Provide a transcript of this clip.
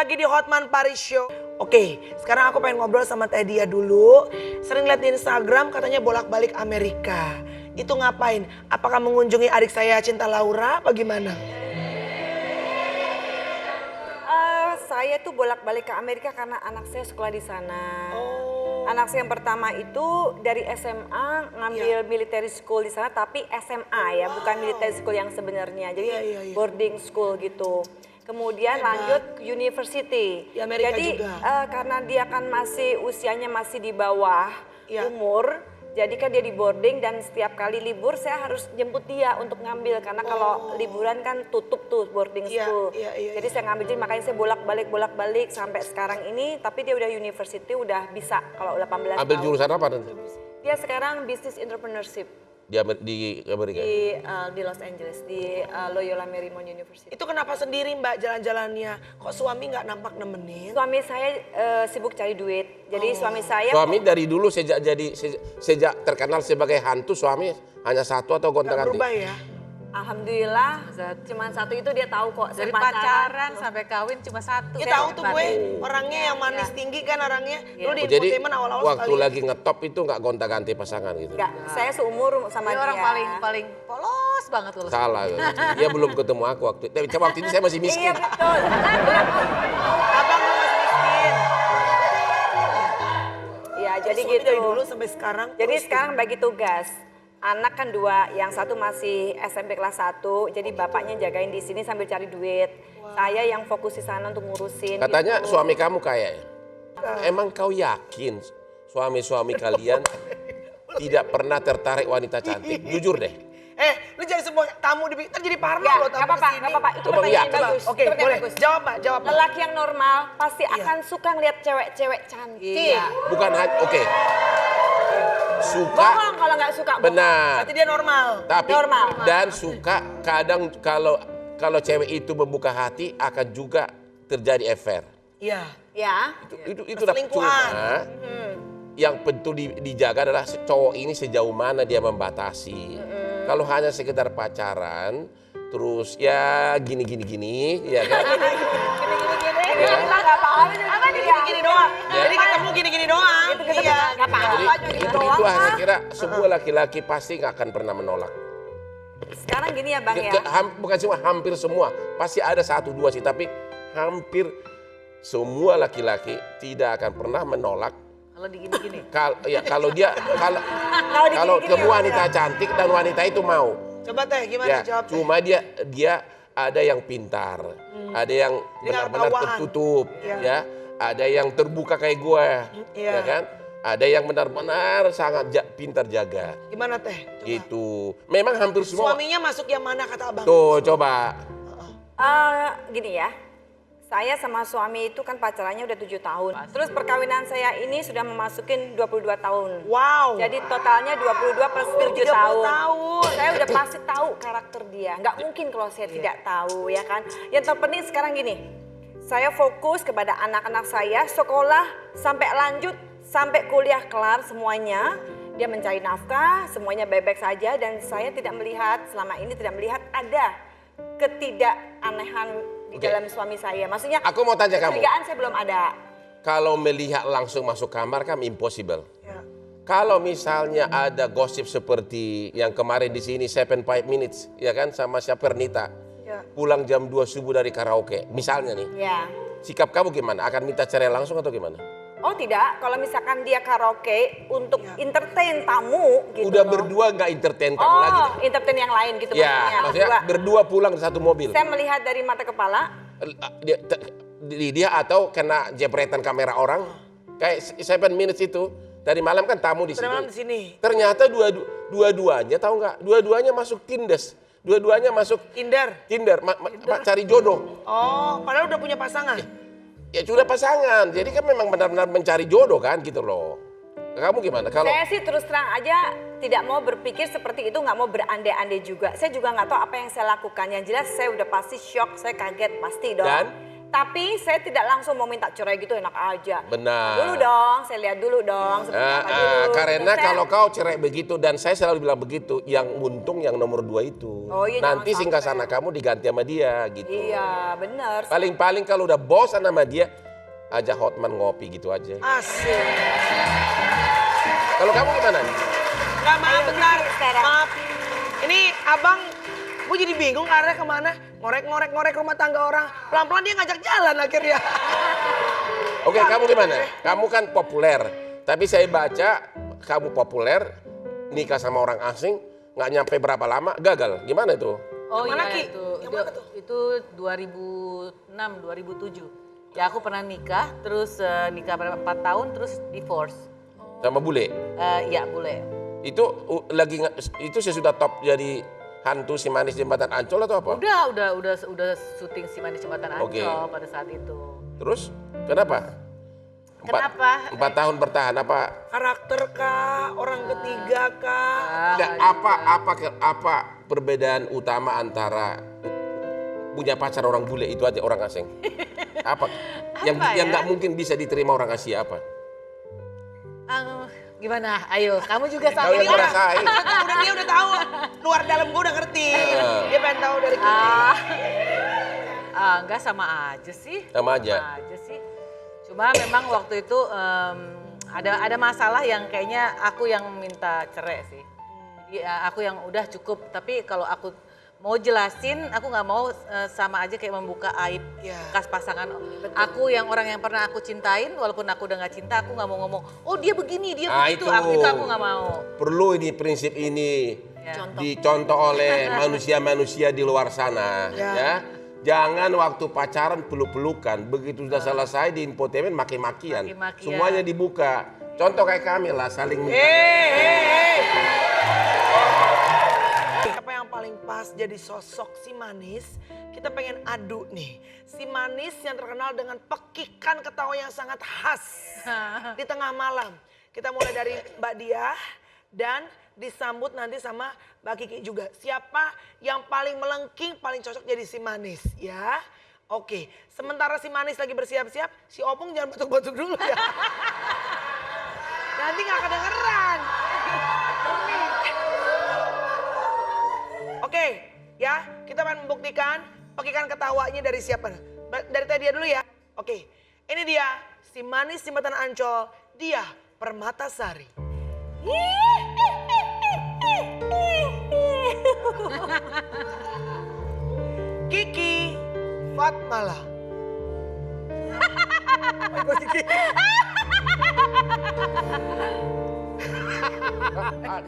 lagi di Hotman Paris Show. Oke, sekarang aku pengen ngobrol sama Teh Dia dulu. Sering lihat di Instagram katanya bolak-balik Amerika. Itu ngapain? Apakah mengunjungi adik saya Cinta Laura apa gimana? Saya tuh bolak-balik ke Amerika karena anak saya sekolah di sana. Oh. Anak saya yang pertama itu dari SMA ngambil military school di sana, tapi SMA ya, bukan military school yang sebenarnya. Jadi boarding school gitu. Kemudian lanjut ke university. Di Amerika jadi juga. karena dia kan masih usianya masih di bawah umur. Jadi kan dia di boarding dan setiap kali libur saya harus jemput dia untuk ngambil. Karena kalau liburan kan tutup tuh boarding school. Jadi saya ngambil, jadi makanya saya bolak-balik sampai sekarang ini. Tapi dia udah university, udah bisa kalau 18 Ambil tahun. jurusan apa nanti? Dia sekarang business entrepreneurship Di Amerika? di Los Angeles, di Loyola Marymount University. Itu kenapa sendiri Mbak jalan-jalannya? Kok suami nggak nampak nemenin? Suami saya sibuk cari duit. Jadi suami saya... Suami dari dulu sejak terkenal sebagai hantu, suami hanya satu atau gonta-ganti? Berubah ya? Alhamdulillah, cuma satu itu dia tahu kok. Dari pacaran sampai kawin cuma satu. Dia tahu tuh gue orangnya yang manis tinggi kan orangnya. Dulu di Jadi infotainment awal-awal waktu sekali. lagi ngetop itu nggak gonta-ganti pasangan gitu? Enggak, saya seumur sama Dia dia. orang paling polos banget kalau Salah. Dia belum ketemu aku waktu itu. Waktu itu saya masih Iya miskin. betul. Abang lu masih miskin. Ya jadi Suami gitu. dari dulu sampai sekarang. Jadi terus sekarang bagi tugas. Anak kan dua, yang satu masih SMP kelas 1, jadi bapaknya jagain di sini sambil cari duit. Saya yang fokus di sana untuk ngurusin. Katanya gitu. suami kamu kaya ya? Emang kau yakin suami-suami kalian tidak pernah tertarik wanita cantik? Jujur deh. lu jadi semua tamu di ntar jadi parno Nggak, loh nggak tamu apa-apa, kesini. nggak apa-apa. Itu Coba pertanyaan lihat. bagus. Oke, Itu pertanyaan boleh. bagus. Jawab Mbak, jawab Mbak. Lelaki yang normal pasti akan suka ngeliat cewek-cewek cantik. Iya. Bukan hanya, oke. Suka, Bohong kalau nggak suka. bohong. benar. Berarti dia normal. Tapi Normal. dan suka kadang kalau cewek itu membuka hati akan juga terjadi affair. Iya. Ya. Itu udah Perselingkuhan. cuma yang penting dijaga adalah cowok ini sejauh mana dia membatasi. Kalau hanya sekedar pacaran, terus ya gini, ya kan? Gini-gini. Nggak paham. Apa Gini-gini doang. Jadi ketemu gini-gini doang. Iya. Nggak paham. Jadi itu saya kira sebuah laki-laki pasti nggak akan pernah menolak. Sekarang gini ya Bang ya. Bukan cuma hampir semua, pasti ada satu dua sih, tapi hampir semua laki-laki tidak akan pernah menolak. Kalau digini-gini. Kalau ketemu wanita cantik dan wanita itu mau. Coba Teh, gimana Ya, jawab Teh? cuma dia ada yang pintar, ada yang Dia nggak benar-benar ketahuan. tertutup, Iya. ya, ada yang terbuka kayak gue, Iya. ya kan? Ada yang benar-benar sangat pintar jaga, Gimana Teh? Coba. gitu. Memang hampir semua. Suaminya masuk yang mana kata abang? Tuh, coba. Gini ya. Saya sama suami itu kan pacarannya udah 7 tahun. Terus perkawinan saya ini sudah memasukin 22 tahun. Wow. Jadi totalnya 22 plus 7 30 tahun. tahun. Saya udah pasti tahu karakter dia. Nggak mungkin kalau saya tidak tahu ya kan. Yang terpenting sekarang gini. Saya fokus kepada anak-anak saya sekolah sampai lanjut sampai kuliah kelar semuanya. Dia mencari nafkah, semuanya baik-baik saja dan saya tidak melihat selama ini tidak melihat ada ketidakanehan di dalam suami saya. Maksudnya Aku mau tanya kamu. kecurigaan saya belum ada. Kalau melihat langsung masuk kamar kan impossible. Ya. Kalau misalnya ada gosip seperti yang kemarin di sini 7-5 minutes, ya kan, sama siapa Pernita, Ya. pulang jam 2 subuh dari karaoke, misalnya nih, Ya. sikap kamu gimana? Akan minta cerai langsung atau gimana? Oh tidak, kalau misalkan dia karaoke untuk entertain tamu gitu Udah loh. berdua nggak entertain kamu lagi? Oh, entertain yang lain gitu Ya, maksudnya berdua. berdua pulang di satu mobil. Saya melihat dari mata kepala, Dia atau kena jepretan kamera orang, kayak 7 minutes itu, tadi malam kan tamu di Tadi malam di sini. sini. Ternyata dua-duanya tahu nggak? Dua-duanya masuk Tindes. Dua-duanya masuk Tinder, cari jodoh. Oh, padahal udah punya pasangan. Ya sudah pasangan, jadi kan memang benar-benar mencari jodoh kan gitu loh. Kamu gimana? Kalau saya sih terus terang aja tidak mau berpikir seperti itu, nggak mau berandai-andai juga. Saya juga nggak tahu apa yang saya lakukan. Yang jelas saya udah pasti shock, saya kaget pasti dong. Dan? Tapi saya tidak langsung mau minta cerai gitu, enak aja. Benar. Dulu dong, saya lihat dulu dong. seperti apa dulu. Karena Saya- kalau kau cerai begitu dan saya selalu bilang begitu, yang untung yang nomor 2 itu. Oh iya, Nanti jangan singgah sampai. sana kamu diganti sama dia gitu. Iya, benar. Paling-paling kalau udah bosan sama dia, ajak Hotman ngopi gitu aja. Asik. Kalau kamu gimana? Nggak, maaf Ayo, bentar. Kiki, sekarang. Maaf. Ini abang, gue jadi bingung arahnya kemana. Ngorek-ngorek rumah tangga orang. Pelan-pelan dia ngajak jalan akhirnya. Oke, kamu gimana? Kamu kan populer. Tapi saya baca kamu populer, nikah sama orang asing, nggak nyampe berapa lama, gagal. Gimana itu? Oh Yang mana, iya Ki? itu, Yang mana tuh? itu 2006, 2007. Ya aku pernah nikah, terus nikah berapa 4 tahun, terus divorce. Sama bule? Iya boleh. Itu itu sesudah top jadi hantu si manis jembatan Ancol atau apa? Udah syuting si Manis Jembatan Ancol Oke. pada saat itu. Terus kenapa? Kenapa? 4 tahun bertahan apa? Karakter kah? Orang ketiga kah? Enggak, apa perbedaan utama antara punya pacar orang bule itu aja orang asing? Apa? yang ya? nggak mungkin bisa diterima orang Asia apa? Gimana? Ayo, kamu juga Kau sama yang ini. ngerasain. Dia udah tahu. Luar dalam gue udah ngerti. Dia pengen tahu dari kita. Enggak sama aja sih. Sama aja. sih. Cuma memang waktu itu ada masalah yang kayaknya aku yang minta cerai sih. Jadi aku yang udah cukup. Tapi kalau aku mau jelasin, aku nggak mau sama aja kayak membuka aib Iya. bekas pasangan. Aku yang orang yang pernah aku cintain, walaupun aku udah nggak cinta, aku nggak mau ngomong, oh dia begini, dia begitu. Itu aku nggak mau. Perlu ini prinsip ini Ya. dicontoh oleh manusia-manusia di luar sana, ya. Jangan waktu pacaran peluk-pelukan, begitu sudah selesai di infotainment maki-makian. Maki-makian. Semuanya dibuka. Contoh kayak kami lah, saling Siapa yang paling pas jadi sosok si Manis? Kita pengen adu nih. Si Manis yang terkenal dengan pekikan ketawa yang sangat khas di tengah malam. Kita mulai dari Mbak Diah dan disambut nanti sama Mbak Kiki juga. Siapa yang paling melengking, paling cocok jadi si Manis ya? Oke, sementara si Manis lagi bersiap-siap, si Opung jangan batuk-batuk dulu ya. Nanti nggak kedengeran. Oke, ya kita akan membuktikan pekikan ketawanya dari siapa. Dari tadi dulu ya. Oke, ini dia si Manis Jembatan Ancol, dia Permatasari. Kiki Fatmala. Ah,